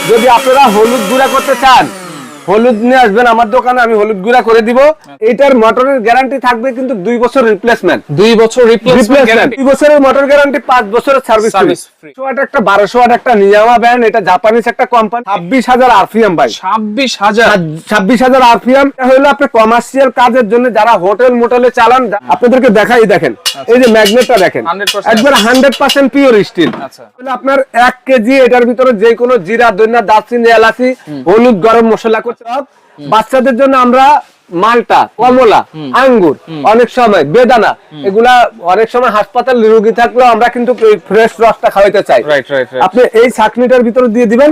যদি আপনারা হলুদ গুঁড়া করতে চান, হলুদ নিয়ে আসবেন আমার দোকানে, আমি হলুদ গুঁড়া করে দিব। এটার মোটরের গ্যারান্টি থাকবে কিন্তু 2 বছর রিপ্লেসমেন্ট। 2 বছর রিপ্লেসমেন্ট গ্যারান্টি, 2 বছরের মোটর গ্যারান্টি, 5 বছরের সার্ভিস ফ্রি। 100 ওয়াট একটা 1200 ওয়াট একটা নিয়ামা ব্র্যান্ড, এটা জাপানিজ একটা কোম্পানি। 26000 আরপিএম ভাই, 26000 আরপিএম। এটা হলো আপনার কমার্শিয়াল কাজের জন্য, যারা হোটেল মোটেলে চালান। আপনাদেরকে দেখাই, দেখেন এই যে ম্যাগনেটটা দেখেন, একবার 100% পিওর স্টিল। আপনার 1 কেজি এটার ভিতরে যে কোনো জিরা, ধনিয়া, দারচিনি, এলাচি, হলুদ, গরম মশলা করতে হবে। বাচ্চাদের জন্য আমরা মালটা, কমলা, আঙ্গুর, অনেক সময় বেদানা, এগুলা অনেক সময় হাসপাতাল রোগী থাকলেও আমরা কিন্তু ফ্রেশ রসটা খাওয়াইতে চাই। আপনি এই ছাঁকনিটার ভিতরে দিয়ে দিবেন,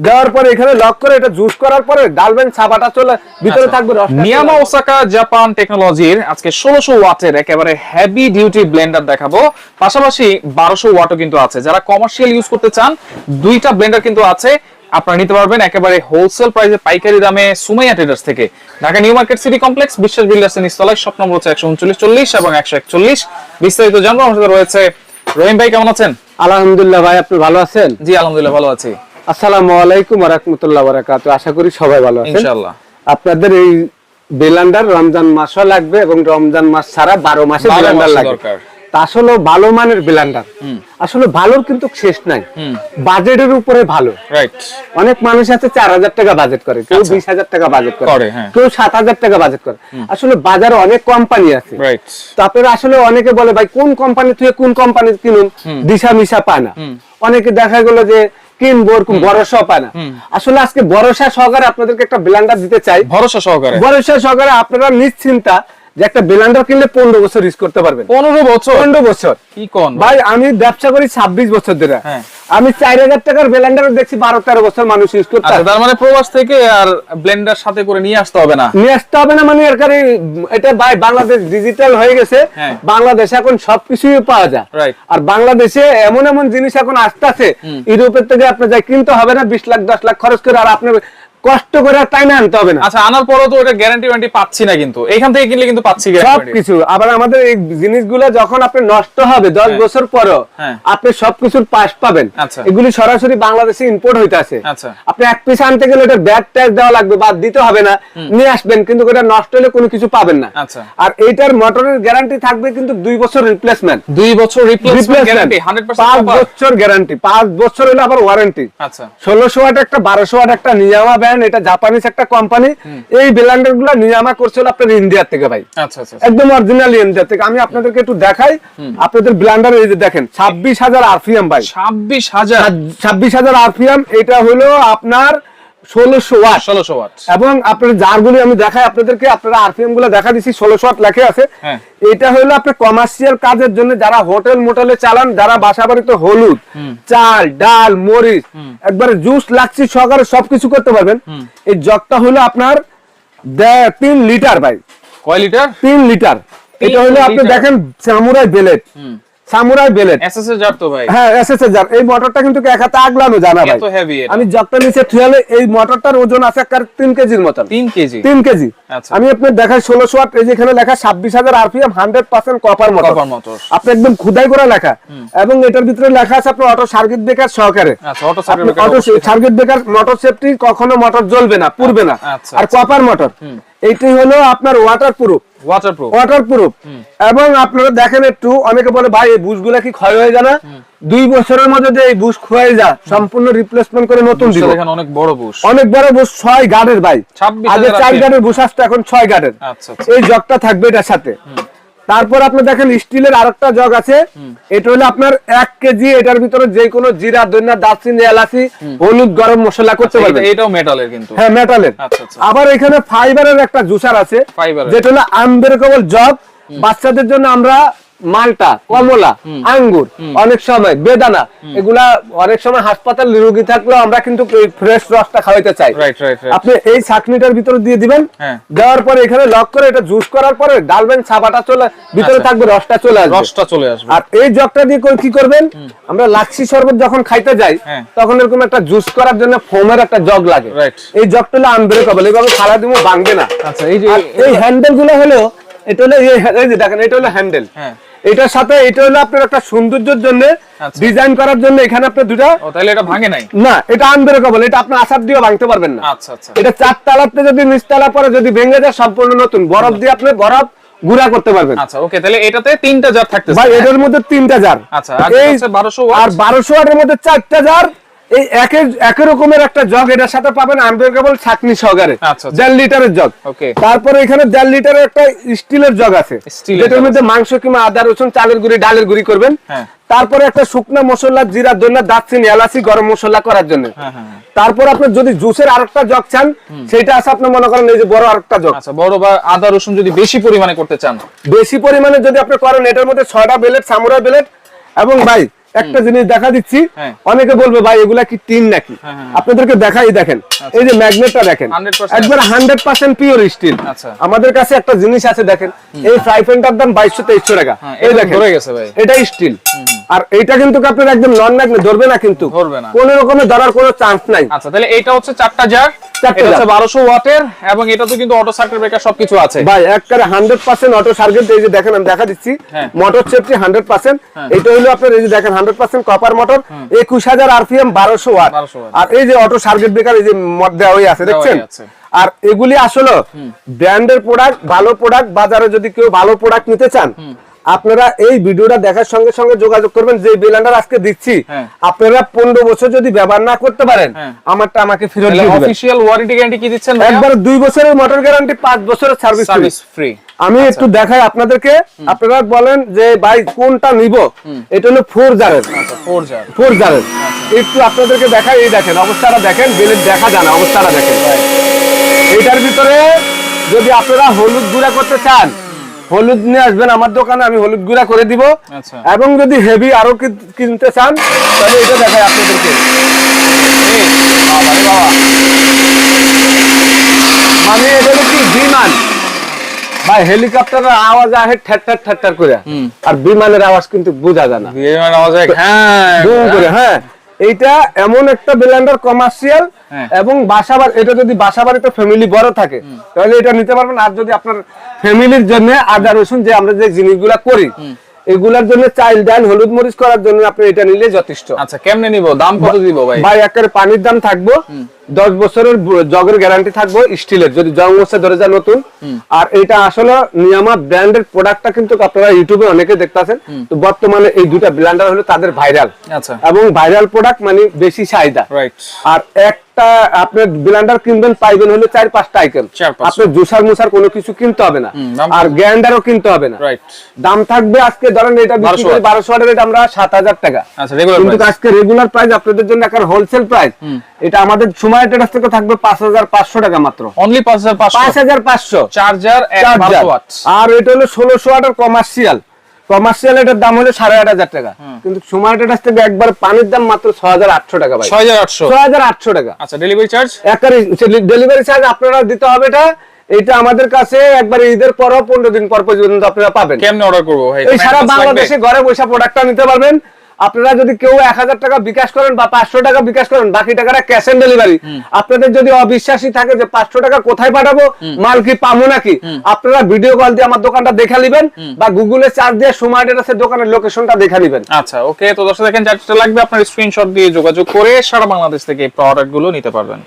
দেওয়ার পরে এখানে লক করে এটা জুস করার পরে ডালবেন, ছাপাটা চলে ভিতরে থাকবে রস। নিয়ামা ওসাকা জাপান টেকনোলজির আজকে 1600 ওয়াটের একেবারে হেভি ডিউটি ব্লেন্ডার দেখাবো। পাশাপাশি 1200 ওয়াটও কিন্তু আছে। যারা কমার্শিয়াল ইউজ করতে চান, দুইটা ব্লেন্ডার কিন্তু আছে, আপনারা নিতে পারবেন একেবারে হোলসেল প্রাইসে, পাইকারি দামে সুমাইয়া ট্রেডার্স থেকে। Dhaka new market city complex, বিশ্বাস বিল্ডার্স এর নিচতলায়, শপ নম্বর হচ্ছে 139 এবং 141। বিস্তারিত জানবো। আমার সাথে রয়েছে রহিম ভাই, কেমন আছেন? আলহামদুলিল্লাহ ভাই, আপনি ভালো আছেন? জি আলহামদুলিল্লাহ ভালো আছি। আসসালামু আলাইকুম ওয়া রাহমাতুল্লাহি ওয়া বারাকাতুহু। আশা করি সবাই ভালো আছেন ইনশাআল্লাহ। আপনাদের এই ব্লেন্ডার রমজান মাসও লাগবে এবং রমজান মাস ছাড়া 12 মাসে ব্লেন্ডার লাগবে। আসলে ভালো মানের ব্লেন্ডার, আসলে ভালোর কিন্তু শেষ নাই। বাজেটের উপরে ভালো। অনেক মানুষ আছে 4000 টাকা বাজেট করে, কেউ 20000 টাকা বাজেট করে, কেউ 7000 টাকা বাজেট করে। আসলে বাজারে অনেক কোম্পানি আছে। তো আপনারা আসলে অনেকে বলে ভাই কোন কোম্পানি থেকে কোন কোম্পানি কিনুন, দিশা মিশা পায় না। অনেকে দেখা গেল যে কিনবো, ভরসা পায় না। আসলে আজকে ভরসা সহকারে আপনাদেরকে একটা ব্লেন্ডার দিতে চাই। ভরসা সহকারে আপনারা নিশ্চিন্তা যে একটা ব্লেন্ডার কিনলে 15 বছর ইউজ করতে পারবেন। 15 বছর কি কোন ভাই, আমি ব্যবসা করি 26 বছর ধরে। আমি 4000 টাকার ব্লেন্ডার দেখছি 12-13 বছর মানুষ ইউজ করতে। আচ্ছা, তার মানে প্রবাস থেকে আর ব্লেন্ডার সাথে করে নিয়ে আসতে হবে না? মানে এর কারণে এটা ভাই বাংলাদেশ ডিজিটাল হয়ে গেছে। বাংলাদেশে এখন সবকিছুই পাওয়া যায়। আর বাংলাদেশে এমন এমন জিনিস এখন আসতেছে, ইউরোপের থেকে আপনি যাই কিনতে হবে না 20 লাখ 10 লাখ খরচ করে, আর আপনি কষ্ট করে টাইমে আনতে হবে না। আচ্ছা, আনার পরও তো এটা গ্যারান্টি ওয়ারেন্টি পাচ্ছি না, কিন্তু এখান থেকে কিনলে কিন্তু পাচ্ছি সবকিছু। আবার আমাদের এই জিনিসগুলো যখন আপনি নষ্ট হবে 10 বছর পরও আপনি সবকিছুর পাস পাবেন। এগুলি সরাসরি বাংলাদেশে ইম্পোর্ট হইতে আছে। আপনি এক পিস আনতে গেলে এটা ব্যাগ ট্যাগ দেওয়া লাগবে, বাদ দিতে হবে না, নিয়ে আসবেন, কিন্তু এটা নষ্ট হলে কোনো কিছু পাবেন না। আর এইটার মোটরের গ্যারান্টি থাকবে কিন্তু 2 বছর রিপ্লেসমেন্ট। 2 বছর রিপ্লেসমেন্ট গ্যারান্টি, 100% 5 বছর গ্যারান্টি, 5 বছর হলো আবার ওয়ারেন্টি। 1600 ওয়াট একটা 1200 ওয়াট একটা নিয়ামা, এটা জাপানিজ একটা কোম্পানি। এই ব্লেন্ডার গুলা নিয়ামা করছিল আপনার ইন্ডিয়া থেকে ভাই। একদম অরিজিনাল ইন্ডিয়া থেকে। আমি আপনাদেরকে একটু দেখাই। আপনাদের ব্লেন্ডার এই যে দেখেন 26000 আরপিএম ভাই, 26000 আরপিএম। এটা হলো আপনার 1600 ওয়াট। এবং আপনার জারগুলি আমি দেখাই আপনাদেরকে, আপনারা আরপিএম গুলো দেখা দিচ্ছি, 1600 ওয়াট লেখা আছে। এটা হলো আপনার কমার্শিয়াল কাজের জন্য, যারা হোটেল মোটেলে চালান, যারা বাসা বাড়িতে হলুদ, চাল, ডাল, মরিচ, একবারে জুস, লাচ্ছি সহকারে সবকিছু করতে পারবেন। এই জগটা হলো আপনার 3 লিটার ভাই। কয় লিটার? 3 লিটার। এটা হলো আপনি দেখেন samurai blade, samurai blade SSS জার তো ভাই। হ্যাঁ, এসএসএস জার। এই মোটরটা কিন্তু এক হাতে আগলানো জানা ভাই, এত হেভি এটা। আমি জগটা নিচে ঠেলে, এই মোটরটার ওজন আছে 3 কেজির মত। 3 কেজি। আমি আপনাদের দেখাই 1600 ওয়াট। এই যে এখানে লেখা 26000 আরপিএম, 100% কপার মোটর। আপনি একদম খোদাই করা লেখা। এবং এটার ভিতরে লেখা আছে আপনার অটো সার্কিট ব্রেকার সহকারে। Auto circuit breaker, motor safety, কখনো মোটর জ্বলবে না, পুড়বে না। আর কপার মোটর, এইটাই হলো আপনার ওয়াটারপ্রুফ। এবং আপনারা দেখেন একটু, অনেকে বলে ভাই এই বুশগুলা কি ক্ষয় হয়ে যায় না? 2 বছরের মধ্যে যে এই বুশ ক্ষয়ে যায়, সম্পূর্ণ রিপ্লেসমেন্ট করে নতুন দিব। দেখেন অনেক বড় বুশ, 6 গার্ডের ভাই। আগে 4 গার্ডের বুশ আসতো, এখন 6 গার্ডের। এই জগটা থাকবে এটার সাথে। তারপর আপনি দেখেন স্টিলের আরেকটা জগ আছে। এটা হলো আপনার 1 কেজি। এটার ভিতরে যে কোনো জিরা, ধনিয়া, দারচিনি, এলাচি, হলুদ, গরম মশলা করতে পারবেন। এটাও মেটালের কিন্তু। হ্যাঁ, মেটালের। আবার এখানে ফাইবারের একটা জুসার আছে, যেটা হলো আনব্রেকেবল জগ। বাচ্চাদের জন্য আমরা মালটা, কমলা, আঙ্গুর, অনেক সময় বেদানা, এগুলা অনেক সময় হাসপাতাল রোগী থাকলেও আমরা কিন্তু ফ্রেশ রসটা খাওয়াইতে চাই। আপনি এই ছাঁকনিটার ভিতরে দিয়ে দিবেন, দেওয়ার পরে এখানে লক করে এটা জুস করার পরে ডালবেন, ছাপাটা চলে ভিতরে থাকবে, রসটা চলে আসবে। আর এই জগটা দিয়ে কি করবেন, আমরা লাচ্ছি শরবত যখন খাইতে যাই তখন এরকম একটা জুস করার জন্য ফোমের একটা জগ লাগে। এই জগটা হলো আনব্রেকেবল, এইভাবে ফালা দিব, ভাঙবে না। এই হ্যান্ডেল গুলো হলো, এটা হলো এই যে দেখেন, এটা হলো হ্যান্ডেল। এটার সাথে এটা হলো আপনার একটা সৌন্দর্যের জন্য আচ্ছা। ডিজাইন করার জন্য এখানে আপনি দুটা ও তাহলে এটা ভাঙে নাই? না, এটা আনব্রেকেবল, এটা আপনি আসার দিয়ে ভাঙতে পারবেন না। আচ্ছা আচ্ছা এটা 4 তলাতে যদি নিচতলা পরে যদি ভেঙে যায় সম্পূর্ণ নতুন বরফ দিয়ে আপনি বরফ গুঁড়া করতে পারবেন। আচ্ছা ওকে, তাহলে এটাতে 3টা জার থাকতেছে ভাই এটার মধ্যে 3টা জার। আচ্ছা আর এই হচ্ছে 1200 ওয়াট আর 1200 ওয়াটের মধ্যে 4টা জার। এই একই রকমের একটা জগ এটার সাথে পাবেন আনব্রেকেবল ছাকনি সহকারে, আচ্ছা, আচ্ছা। 1.5 লিটারের জগ। ওকে। তারপরে এখানে 1.5 লিটারের একটা স্টিলের জগ আছে, স্টিলের যেটার জগ মধ্যে মাংস কিংবা আদা রসুন চালের গুঁড়ি ডালের গুঁড়ি করবেন। হ্যাঁ। তারপরে একটা শুকনো মশলা, জিরা, ধনিয়া, দারচিনি, এলাচি, গরম মশলা করার জন্য। হ্যাঁ হ্যাঁ হ্যাঁ। তারপর আপনি যদি জুসের আরেকটা জগ চান সেটা আছে, আপনি মনে করেন এই যে বড় আরেকটা জগ। আচ্ছা বড় বা আদা রসুন যদি বেশি পরিমাণে করতে চান, বেশি পরিমাণে যদি আপনি করেন এটার মধ্যে 6টা ব্লেড, সামুরাই ব্লেড। এবং ভাই একটা জিনিস দেখা দিচ্ছি, হ্যাঁ। অনেকে বলবে ভাই এগুলা কি টিন নাকি, হ্যাঁ, হ্যাঁ। আপনাদেরকে দেখাই, দেখেন এই যে ম্যাগনেটটা দেখেন 100% একবার 100% পিওর স্টিল। আচ্ছা। আমাদের কাছে একটা জিনিস আছে দেখেন, এই ফ্রাই প্যানটার দাম 2200-2300 টাকা। হ্যাঁ, এই এটা দেখেন ধরে গেছে ভাই। এটা স্টিল, আর এটা কিন্তু আপনার একদম নন ম্যাগনেট, ধরবে না কিন্তু, ধরবে না। কোনো রকমের ধরার কোনো চান্স নাই। আচ্ছা তাহলে এটা হচ্ছে 4টা জার, এটা হচ্ছে 1200 ওয়াটের, এবং এটা তো কিন্তু অটো সার্কিট ব্রেকার সবকিছু আছে ভাই একবারে 100% অটো সার্কিট। এই যে দেখেন আমি দেখা দিচ্ছি, হ্যাঁ। Motor safety 100%। এটা হলো আপনার এই যে দেখেন 100% copper motor, 21000 RPM, 1200 watt. 1200 watt. আর এই যে অটো সার্কিট ব্রেকার এই যে মড দেওয়াই আছে, দেখছেন। আছে। আর এগুলি আসলে ব্র্যান্ডের প্রোডাক্ট, ভালো প্রোডাক্ট। বাজারে যদি কেউ ভালো প্রোডাক্ট নিতে চান, আপনারা এই ভিডিওটা দেখার সঙ্গে সঙ্গে যোগাযোগ করবেন। যে ব্লেন্ডার আজকে দিচ্ছি, হ্যাঁ। আপনারা 15 বছর যদি ব্যবহার না করতে পারেন, হ্যাঁ। আমারটা আমাকে ফেরত তাহলে দিয়ে দিবেন। অফিশিয়াল ওয়ারেন্টি গ্যারান্টি কি দিচ্ছেন ভাইয়া? একবার 2 বছরের মোটর গ্যারান্টি, 5 বছরের সার্ভিস সার্ভিস ফ্রি। আমি একটু দেখাই আপনাদেরকে, আপনারা বলেন যে ভাই কোনটা নিব। এটা হলো 4 জারের, আচ্ছা 4 জার। 4 জারের। একটু আপনাদেরকে দেখাই, এই দেখেন অবস্থাটা দেখেন, বেলের দেখা যায় না, অবস্থাটা দেখেন। এইটার ভিতরে যদি আপনারা হলুদ গুঁড়া করতে চান, হলুদ নিয়ে আসবেন আমার দোকানে, আমি হলুদ গুঁড়া করে দিব। আচ্ছা। এবং যদি হেভি আরো কিনতে চান, তাহলে এটা দেখাই আপনাদেরকে। এই বাবা রে বাবা। মানে এটা হলো কি বিমান ভাই, হেলিকপ্টারের আওয়াজ আসে ঠ্যাট ঠ্যাট ঠ্যাট ঠ্যাট করে, আর বিমানের আওয়াজ কিন্তু বোঝা যায় না, বিএমআর আওয়াজ হয় হ্যাঁ দুম করে। হ্যাঁ, এইটা এমন একটা ব্লেন্ডার কমার্শিয়াল, হ্যাঁ। এবং বাসাবাড়ি, এটা যদি বাসাবাড়িতে ফ্যামিলি বড় থাকে তাহলে এটা নিতে পারবেন। আর যদি আপনার ফ্যামিলির জন্য আদা রসুন যে আমরা যে জিনিসগুলা করি, এগুলার জন্য চাইল ডাল হলুদ মরিচ করার জন্য আপনি এটা নিলে যথেষ্ট। আচ্ছা কেমনে নিব, দাম কত দিব ভাই? ভাই একেবারে পানির দাম থাকবো, 10 বছরের জগের গ্যারান্টি থাকবো স্টিলের, যদি জং মশা ধরে যায় নতুন। আর এটা আসলে নিয়ামা ব্র্যান্ডের প্রোডাক্টটা কিন্তু আপনারা ইউটিউবে অনেকে দেখতেছেন। তো বর্তমানে এই দুটা ব্লেন্ডার হলো তাদের ভাইরাল, আচ্ছা। এবং ভাইরাল প্রোডাক্ট মানে বেশি চাহিদা। রাইট। আর একটা আপনি ব্লেন্ডার কিনবেন, পাইবেন হলো 4-5টা আইটেম। 4-5টা। আপনি জুসার মুসার কোনো কিছু কিনতে হবে না, দাম আর গ্রাইন্ডারও কিনতে হবে না। রাইট। দাম থাকবে আজকে ধরেন এটা বিক্রি করি 1200 ওয়াটের, এটা আমরা 7000 টাকা। আচ্ছা রেগুলার কিন্তু প্রাইস। আজকে রেগুলার প্রাইস আপনাদের জন্য একটা হোলসেল প্রাইস, এটা আমাদের সময় ট্রেডার্স থেকে থাকবে 5500 টাকা মাত্র। অনলি 5500। 5500 charger 1200 watt. আর এটা হলো 1600 ওয়াটের কমার্শিয়াল। কমার্শিয়াল এটার দাম হলো 8500 টাকা, কিন্তু সময় ট্রেডার্স থেকে একবার পানির দাম মাত্র 6800 টাকা ভাই। 6800। 6800 টাকা। আচ্ছা ডেলিভারি চার্জ? একবারে ডেলিভারি চার্জ আপনারা দিতে হবে। এটা আমাদের কাছে একবার ঈদের পর 15 দিন পর পর্যন্ত আপনারা পাবেন। কেমনে অর্ডার করব ভাই? এই সারা বাংলাদেশে ঘরে বসে প্রোডাক্টটা নিতে পারবেন। আপনারা যদি কেউ 1000 টাকা বিকাশ করেন বা 500 টাকা বিকাশ করেন, বাকি টাকাটা ক্যাশ অন ডেলিভারি। আপনাদের যদি অবিশ্বাসী থাকে যে 500 টাকা কোথায় পাঠাবো, মাল কি পাবো নাকি, আপনারা ভিডিও কল দিয়ে আমার দোকানটা দেখে নেবেন, বা গুগলে সার্চ দিয়ে সুমার্ট এর দোকানের লোকেশনটা দেখে নেবেন। আচ্ছা ওকে, তো দর্শক দেখেন, যার যেটা লাগবে আপনার স্ক্রিনশট দিয়ে যোগাযোগ করে সারা বাংলাদেশ থেকে এই প্রোডাক্টগুলো নিতে পারবেন।